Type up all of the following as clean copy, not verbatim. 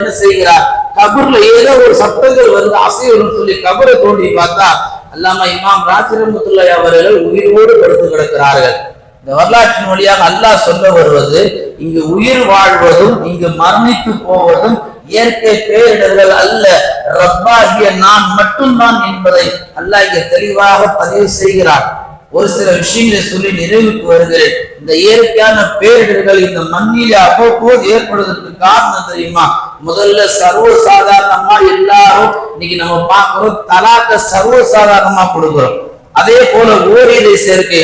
என்ன செய்கிறார், கபர்ல ஏதோ ஒரு சத்தங்கள் வருது, அசைவம் சொல்லி கபரை தோண்டி பார்த்தா அல்லாமா இமாம் ராஜி ரஹ்மத்துல்லாஹி அவர்கள் உயிரோடு படுத்து கிடக்கிறார்கள். இந்த வரலாற்றின் வழியாக அல்லாஹ் சொல்ல வருவது, இங்கு உயிர் வாழ்வதும் இங்கு மரணித்து போவதும் இயற்கை பேரிடர்கள் அல்ல, ரப்பாகிய நான் மட்டும்தான் என்பதை அல்லாஹ் இங்க தெளிவாக பதிவு செய்கிறார். ஒரு சில விஷயங்களை சொல்லி நிறைவுக்கு வருகிறேன். இந்த இயற்கையான பேரிடர்கள் இந்த மண்ணிலே அவ்வப்போது ஏற்படுவதற்கு காரணம் தெரியுமா? முதல்ல சர்வசாதாரணமா எல்லாரும் இன்னைக்கு நம்ம பார்க்கிறோம், தலாக்க சர்வசாதாரணமா கொடுக்கிறோம். அதே போல ஓரிரை சேர்க்கை,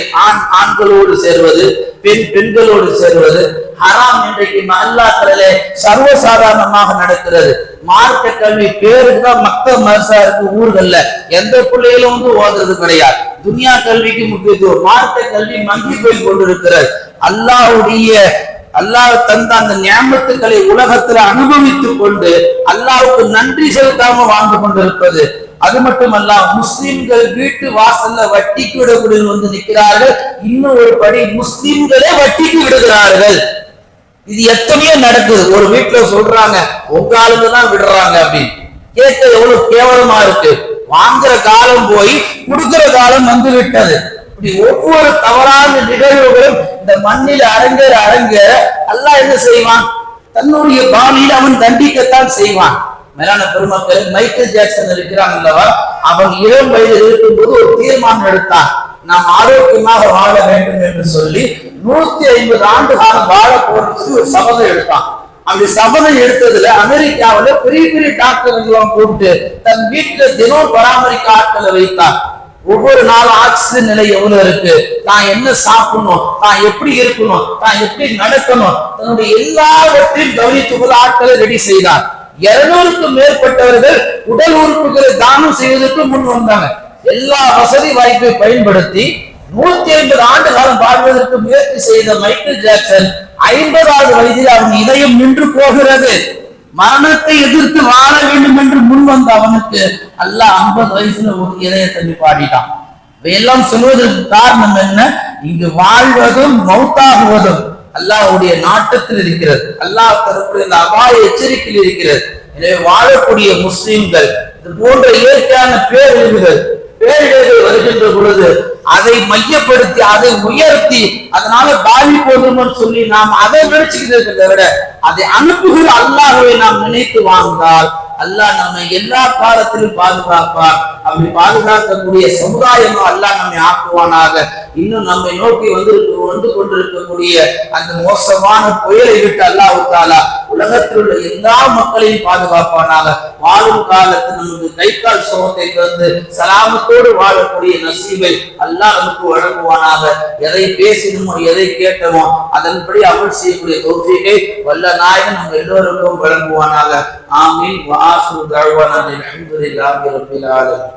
ஆண்களோடு சேர்வது, பெண்களோடு சேர்வது ஹராம் இன்றைக்கு மஹல்லாக்களிலே சர்வசாதாரணமாக நடக்கிறது. மார்க்க கல்வி பேருக்கு தான் மக்கள் மதரசா இருக்கு ஊர்கள்ல, எந்த பிள்ளைகளும் ஓதுறது கிடையாது. துனியா கல்விக்கு முக்கியத்துவம், மார்க்க கல்வி மங்கி போய் கொண்டிருக்கிறது. அல்லாஹ் தந்த அந்த நியாமத்துக்களை உலகத்துல அனுபவித்துக் கொண்டு அல்லாஹ்வுக்கு நன்றி செலுத்தாம வாழ்ந்து கொண்டிருப்பது. அது மட்டுமல்ல, முஸ்லிம்கள் வீட்டு வாசல்ல வட்டிக்கு விடக்கூடிய வந்து நிற்கிறார்கள். இன்னும் ஒரு படி முஸ்லிம்களே வட்டிக்கு விடுகிறார்கள். இது எத்தனையோ நடக்குது. ஒரு வீட்டுல சொல்றாங்க உங்க ஆளுங்க தான் விடுறாங்க அப்படின்னு. கேட்க எவ்வளவு கேவலமா இருக்கு. வாங்குற காலம் போய் கொடுக்கிற காலம் வந்து விட்டது. இப்படி ஒவ்வொரு தவறான நிகழ்வுகளும் இந்த மண்ணில் அரங்க அல்லாஹ் என்ன செய்வான், தன்னுடைய பாணியில் அவன் தண்டிக்கத்தான் செய்வான். மேலான பெருமக்கள், மைக்கேல் ஜாக்சன் இருக்கிறாங்க அல்லவா, அவன் இளம் வயதில் இருக்கும்போது ஒரு தீர்மானம் எடுத்தான், நாம் ஆரோக்கியமாக வாழ வேண்டும் என்று சொல்லி 150 ஆண்டு காலம் வாழ போறதுக்கு ஒரு சபதம் எடுத்தான். அப்படி சபதம் எடுத்ததுல அமெரிக்காவில பெரிய பெரிய டாக்டர்கள் கூப்பிட்டு தன் வீட்டுல தினம் பராமரிக்க ஆட்களை வைத்தான். ஒவ்வொரு நாளும் ஆக்சிஜன் நிலை எவ்வளவு இருக்கு, தான் என்ன சாப்பிடணும், தான் எப்படி இருக்கணும், தான் எப்படி நடக்கணும், தன்னுடைய எல்லாவற்றையும் கவனித்துக் கொள்ள ஆட்களை ரெடி செய்தார். 200க்கும் மேற்பட்டவர்கள் உடல் உறுப்புகளை தானம் செய்வதற்கு முன் வந்தாங்க. எல்லா வசதி வாய்ப்பை பயன்படுத்தி 150 ஆண்டு காலம் வாழ்வதற்கு முயற்சி செய்த மைக்கேல் ஜாக்சன் 50வது வயதில் அவன் இதயம் நின்று போகிறது. மரணத்தை எதிர்த்து வாழ வேண்டும் என்று முன் வந்த அவனுக்கு அல்லாஹ் 50 வயசுல ஒரு இதயத்தை பாடிட்டான். இவையெல்லாம் சொல்வதற்கு காரணம் என்ன? இங்கு வாழ்வதும் மௌத்தாகுவதும் அல்லாஹ்வுடைய நாட்டத்தில் இருக்கிறது. அல்லாஹ் தரக்கூடிய இந்த அபாய எச்சரிக்கையில் இருக்கிறது. எனவே வாழக்கூடிய முஸ்லிம்கள் இது போன்ற இயற்கையான பேரிடர்கள் வருகின்ற பொழுது அதை மையப்படுத்தி அதை உயர்த்தி அதனால பாதிப்பு சொல்லி நாம் அதை நினைச்சுக்கிறதை விட அதை அனுப்புகிற அல்லாஹ்வை நாம் நினைத்து வாழ்ந்தால் அல்லாஹ் நம்மை எல்லா காலத்திலும் பாதுகாப்பார். அப்படி பாதுகாக்கக்கூடிய சமுதாயமா அல்லாஹ் நம்மை ஆக்குவானாக. இன்னும் நம்மை நோக்கி வந்து கொண்டிருக்கக்கூடிய அந்த மோசமான புயலை விட்டு அல்லாஹ் தஆலா உலகத்தில் உள்ள எல்லா மக்களையும் பாதுகாப்பானாக. வாழும் காலத்தில் நமக்கு கை கால் சுகத்தை தந்து சலாமத்தோடு வாழக்கூடிய நசீபை அல்லாஹ் நமக்கு வழங்குவானாக. எதை பேசினோமோ எதை கேட்டோமோ அதன்படி அமல் செய்யக்கூடிய தௌஃபீகை வல்ல நாயகன் நம்ம எல்லோருக்கும் வழங்குவானாக. ஆமீன். வஆஹிரு தஅவானா அல்ஹம்துலில்லாஹி ரப்பில் ஆலமீன்.